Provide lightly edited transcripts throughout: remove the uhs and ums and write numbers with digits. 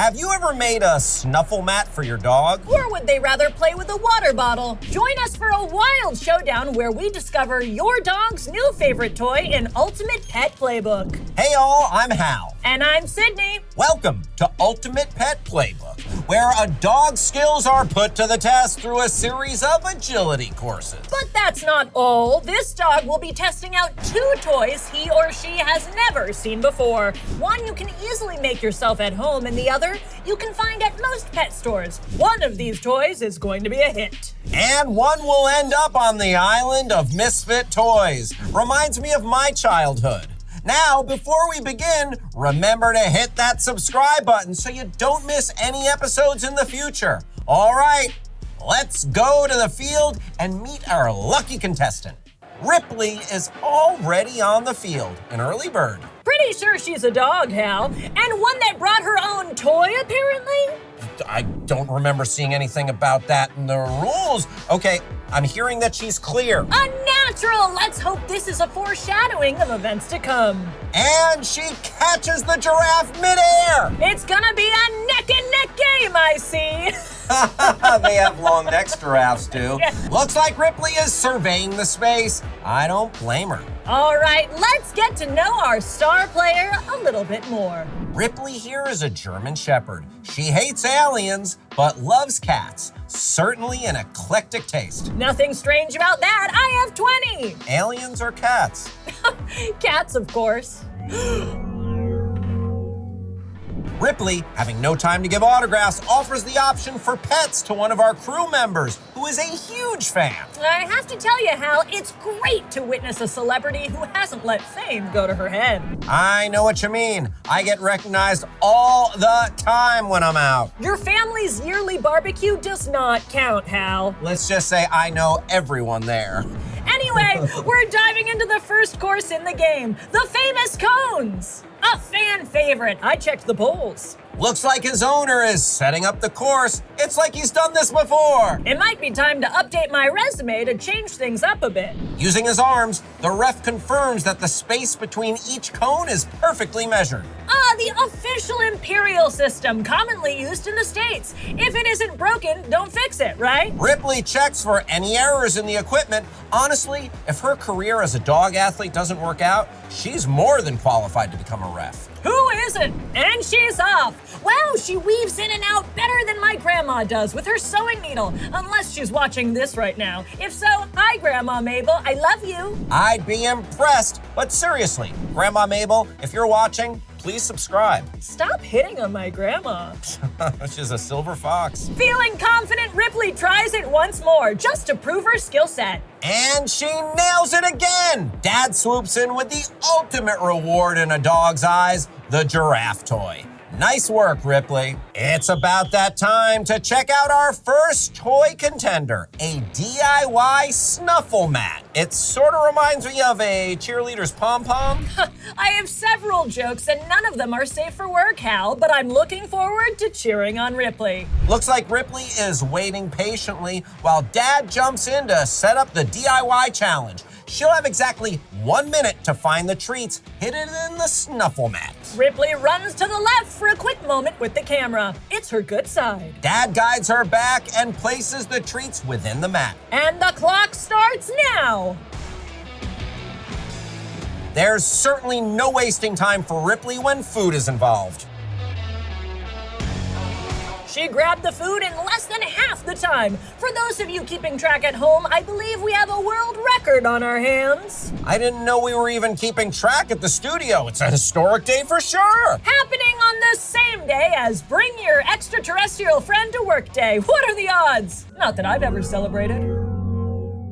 Have you ever made a snuffle mat for your dog? Or would they rather play with a water bottle? Join us for a wild showdown where we discover your dog's new favorite toy in Ultimate Pet Playbook. Hey all, I'm Hal. And I'm Sydney. Welcome to Ultimate Pet Playbook, where a dog's skills are put to the test through a series of agility courses. But that's not all. This dog will be testing out 2 toys he or she has never seen before. One you can easily make yourself at home, and the other you can find at most pet stores. One of these toys is going to be a hit. And one will end up on the island of misfit toys. Reminds me of my childhood. Now, before we begin, remember to hit that subscribe button so you don't miss any episodes in the future. All right, let's go to the field and meet our lucky contestant. Ripley is already on the field, an early bird. Pretty sure she's a dog, Hal. And one that brought her own toy, apparently? I don't remember seeing anything about that in the rules. Okay, I'm hearing that she's clear. A natural! Let's hope this is a foreshadowing of events to come. And she catches the giraffe midair. It's gonna be a neck-and-neck game, I see. They have long necks, giraffes do. Yeah. Looks like Ripley is surveying the space. I don't blame her. All right, let's get to know our star player a little bit more. Ripley here is a German Shepherd. She hates aliens, but loves cats. Certainly an eclectic taste. Nothing strange about that. I have 20. Aliens or cats? Cats, of course. Ripley, having no time to give autographs, offers the option for pets to one of our crew members, who is a huge fan. I have to tell you, Hal, it's great to witness a celebrity who hasn't let fame go to her head. I know what you mean. I get recognized all the time when I'm out. Your family's yearly barbecue does not count, Hal. Let's just say I know everyone there. Anyway, we're diving into the first course in the game, the famous cones. A fan favorite. I checked the polls. Looks like his owner is setting up the course. It's like he's done this before. It might be time to update my resume to change things up a bit. Using his arms, the ref confirms that the space between each cone is perfectly measured. The official imperial system commonly used in the States. If it isn't broken, don't fix it, right? Ripley checks for any errors in the equipment. Honestly, if her career as a dog athlete doesn't work out, she's more than qualified to become a ref. Who isn't? And she's off. Wow, she weaves in and out better than my grandma does with her sewing needle. Unless she's watching this right now. If so, hi, Grandma Mabel. I love you. I'd be impressed. But seriously, Grandma Mabel, if you're watching, please subscribe. Stop hitting on my grandma. She's a silver fox. Feeling confident, Ripley tries it once more, just to prove her skill set. And she nails it again! Dad swoops in with the ultimate reward in a dog's eyes, the giraffe toy. Nice work, Ripley. It's about that time to check out our first toy contender, a DIY snuffle mat. It sort of reminds me of a cheerleader's pom-pom. I have several jokes and none of them are safe for work, Hal, but I'm looking forward to cheering on Ripley. Looks like Ripley is waiting patiently while Dad jumps in to set up the DIY challenge. She'll have exactly 1 minute to find the treats hidden in the snuffle mat. Ripley runs to the left for a quick moment with the camera. It's her good side. Dad guides her back and places the treats within the mat. And the clock starts now. There's certainly no wasting time for Ripley when food is involved. She grabbed the food in less than half the time. For those of you keeping track at home, I believe we have a world record on our hands. I didn't know we were even keeping track at the studio. It's a historic day for sure. Happening on the same day as Bring Your Extraterrestrial Friend to Work Day. What are the odds? Not that I've ever celebrated.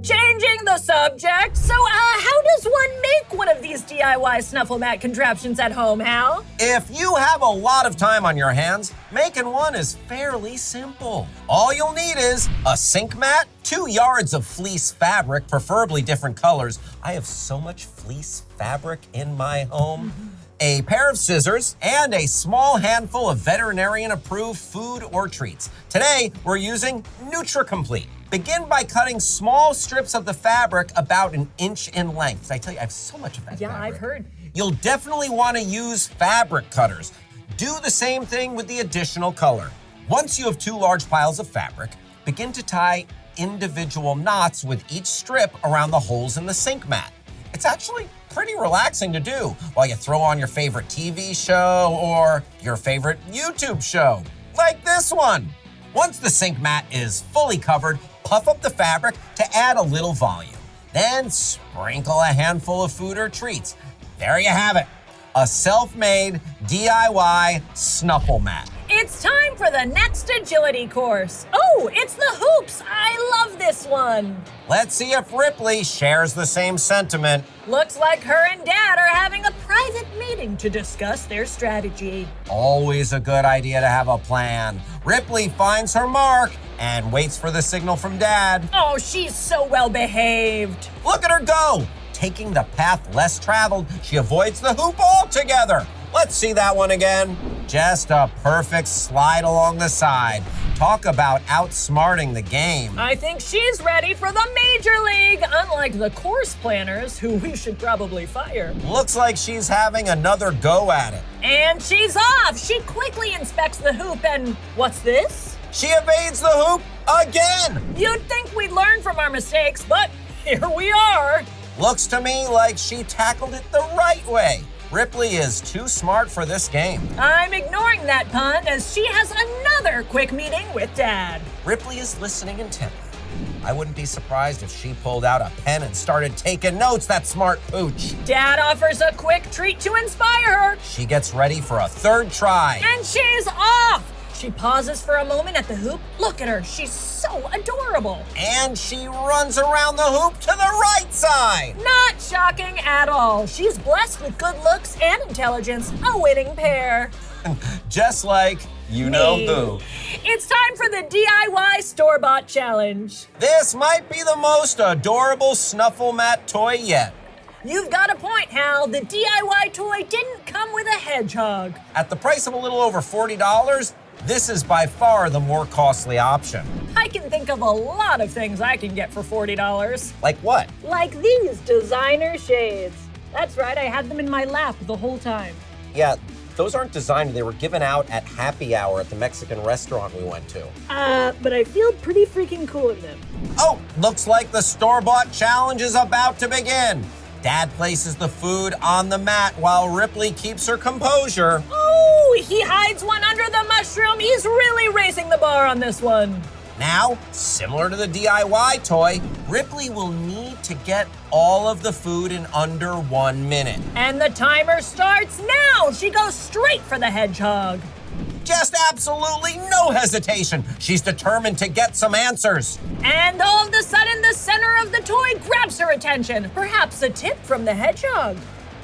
Changing the subject. So, how does one make one of these DIY snuffle mat contraptions at home, Hal? If you have a lot of time on your hands, making one is fairly simple. All you'll need is a sink mat, 2 yards of fleece fabric, preferably different colors. I have so much fleece fabric in my home. A pair of scissors, and a small handful of veterinarian-approved food or treats. Today, we're using NutriComplete. Begin by cutting small strips of the fabric about 1 inch in length. I tell you, I have so much of that fabric. Yeah, I've heard. You'll definitely want to use fabric cutters. Do the same thing with the additional color. Once you have 2 large piles of fabric, begin to tie individual knots with each strip around the holes in the sink mat. It's actually pretty relaxing to do while you throw on your favorite TV show or your favorite YouTube show, like this one. Once the sink mat is fully covered, puff up the fabric to add a little volume. Then sprinkle a handful of food or treats. There you have it, a self-made DIY snuffle mat. It's time for the next agility course. Oh, it's the hoops. I love this one. Let's see if Ripley shares the same sentiment. Looks like her and Dad are having a private meeting to discuss their strategy. Always a good idea to have a plan. Ripley finds her mark and waits for the signal from Dad. Oh, she's so well behaved. Look at her go! Taking the path less traveled, she avoids the hoop altogether. Let's see that one again. Just a perfect slide along the side. Talk about outsmarting the game. I think she's ready for the Major League, unlike the course planners, who we should probably fire. Looks like she's having another go at it. And she's off. She quickly inspects the hoop and what's this? She evades the hoop again. You'd think we'd learn from our mistakes, but here we are. Looks to me like she tackled it the right way. Ripley is too smart for this game. I'm ignoring that pun as she has another quick meeting with Dad. Ripley is listening intently. I wouldn't be surprised if she pulled out a pen and started taking notes, that smart pooch. Dad offers a quick treat to inspire her. She gets ready for a third try. And she's off. She pauses for a moment at the hoop. Look at her, she's so adorable. And she runs around the hoop to the right side. Not shocking at all. She's blessed with good looks and intelligence, a winning pair. Just like you know Me. who. It's time for the DIY Storebought Challenge. This might be the most adorable snuffle mat toy yet. You've got a point, Hal. The DIY toy didn't come with a hedgehog. At the price of a little over $40, this is by far the more costly option. I can think of a lot of things I can get for $40. Like what? Like these designer shades. That's right, I had them in my lap the whole time. Yeah, those aren't designed. They were given out at happy hour at the Mexican restaurant we went to. But I feel pretty freaking cool in them. Oh, looks like the store-bought challenge is about to begin. Dad places the food on the mat while Ripley keeps her composure. Oh, he hides one under the mushroom. He's really raising the bar on this one. Now, similar to the DIY toy, Ripley will need to get all of the food in under 1 minute. And the timer starts now. She goes straight for the hedgehog. Just absolutely no hesitation. She's determined to get some answers. And all of a sudden, the center of the toy grabs her attention. Perhaps a tip from the hedgehog.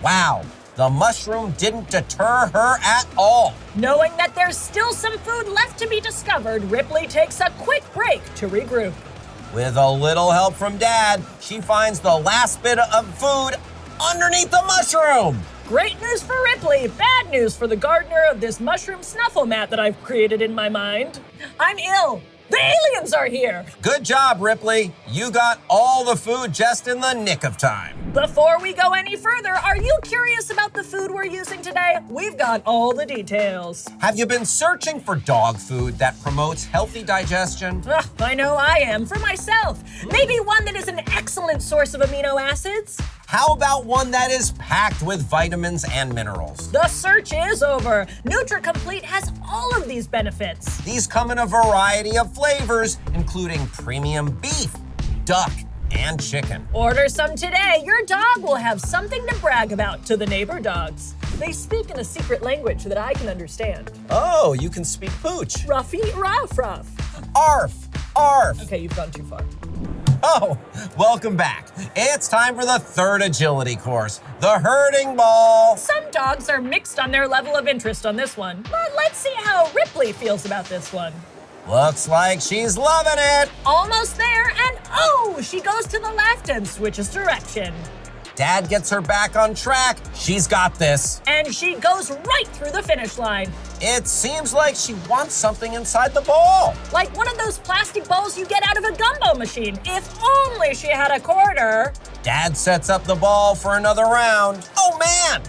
Wow, the mushroom didn't deter her at all. Knowing that there's still some food left to be discovered, Ripley takes a quick break to regroup. With a little help from Dad, she finds the last bit of food underneath the mushroom. Great news for Ripley, bad news for the gardener of this mushroom snuffle mat that I've created in my mind. I'm ill. The aliens are here. Good job, Ripley. You got all the food just in the nick of time. Before we go any further, are you curious about the food we're using today? We've got all the details. Have you been searching for dog food that promotes healthy digestion? Ugh, I know I am, for myself. Maybe one that is an excellent source of amino acids? How about one that is packed with vitamins and minerals? The search is over. NutriComplete has all of these benefits. These come in a variety of flavors, including premium beef, duck, and chicken. Order some today. Your dog will have something to brag about to the neighbor dogs. They speak in a secret language that I can understand. Oh, you can speak pooch. Ruffy, ruff, ruff. Arf, arf. Okay, you've gone too far. Oh, welcome back. It's time for the third agility course, the herding ball. Some dogs are mixed on their level of interest on this one, but let's see how Ripley feels about this one. Looks like she's loving it. Almost there, and oh, she goes to the left and switches direction. Dad gets her back on track. She's got this. And she goes right through the finish line. It seems like she wants something inside the ball. Like one of those plastic balls you get out of a gumbo machine. If only she had a quarter. Dad sets up the ball for another round. Oh man,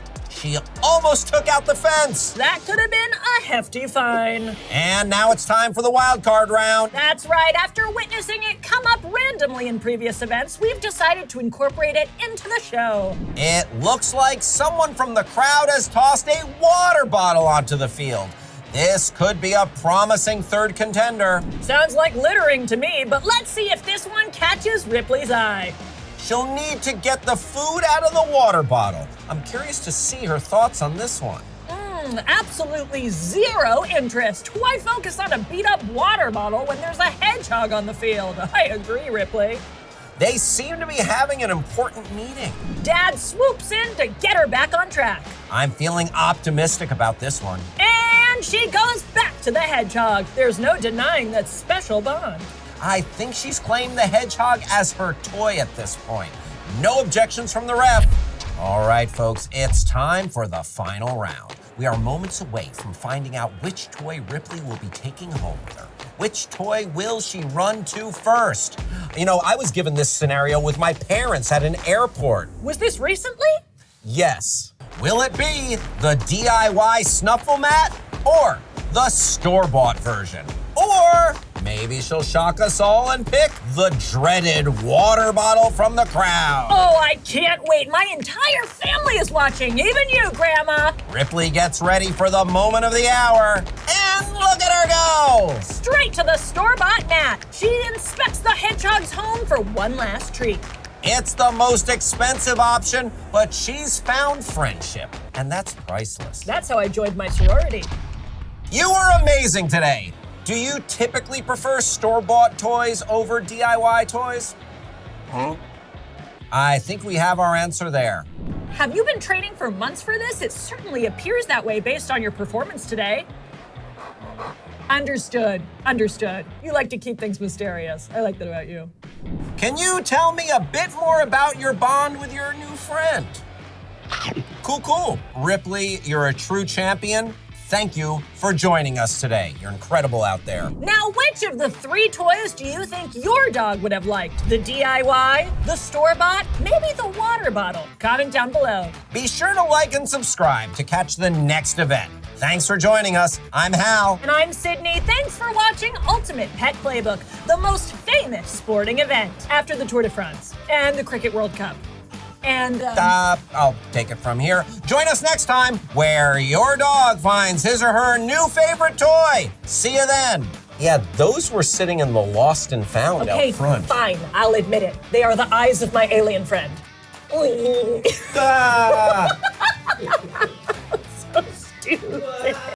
She almost took out the fence. That could have been a hefty fine. And now it's time for the wild card round. That's right. After witnessing it come up randomly in previous events, we've decided to incorporate it into the show. It looks like someone from the crowd has tossed a water bottle onto the field. This could be a promising third contender. Sounds like littering to me, but let's see if this one catches Ripley's eye. She'll need to get the food out of the water bottle. I'm curious to see her thoughts on this one. Absolutely zero interest. Why focus on a beat-up water bottle when there's a hedgehog on the field? I agree, Ripley. They seem to be having an important meeting. Dad swoops in to get her back on track. I'm feeling optimistic about this one. And she goes back to the hedgehog. There's no denying that special bond. I think she's claimed the hedgehog as her toy at this point. No objections from the ref. All right, folks, it's time for the final round. We are moments away from finding out which toy Ripley will be taking home with her. Which toy will she run to first? You know, I was given this scenario with my parents at an airport. Was this recently? Yes. Will it be the DIY snuffle mat or the store-bought version? Or maybe she'll shock us all and pick the dreaded water bottle from the crowd. Oh, I can't wait. My entire family is watching, even you, Grandma. Ripley gets ready for the moment of the hour. And look at her go! Straight to the store-bought mat. She inspects the hedgehog's home for one last treat. It's the most expensive option, but she's found friendship, and that's priceless. That's how I joined my sorority. You were amazing today. Do you typically prefer store-bought toys over DIY toys? Huh? I think we have our answer there. Have you been training for months for this? It certainly appears that way based on your performance today. Understood. You like to keep things mysterious. I like that about you. Can you tell me a bit more about your bond with your new friend? Cool. Ripley, you're a true champion. Thank you for joining us today. You're incredible out there. Now, which of the 3 toys do you think your dog would have liked? The DIY, the store-bought, maybe the water bottle? Comment down below. Be sure to like and subscribe to catch the next event. Thanks for joining us. I'm Hal. And I'm Sydney. Thanks for watching Ultimate Pet Playbook, the most famous sporting event after the Tour de France and the Cricket World Cup. And, I'll take it from here. Join us next time where your dog finds his or her new favorite toy. See you then. Yeah, those were sitting in the lost and found out front. Fine. I'll admit it. They are the eyes of my alien friend. Ah. So stupid.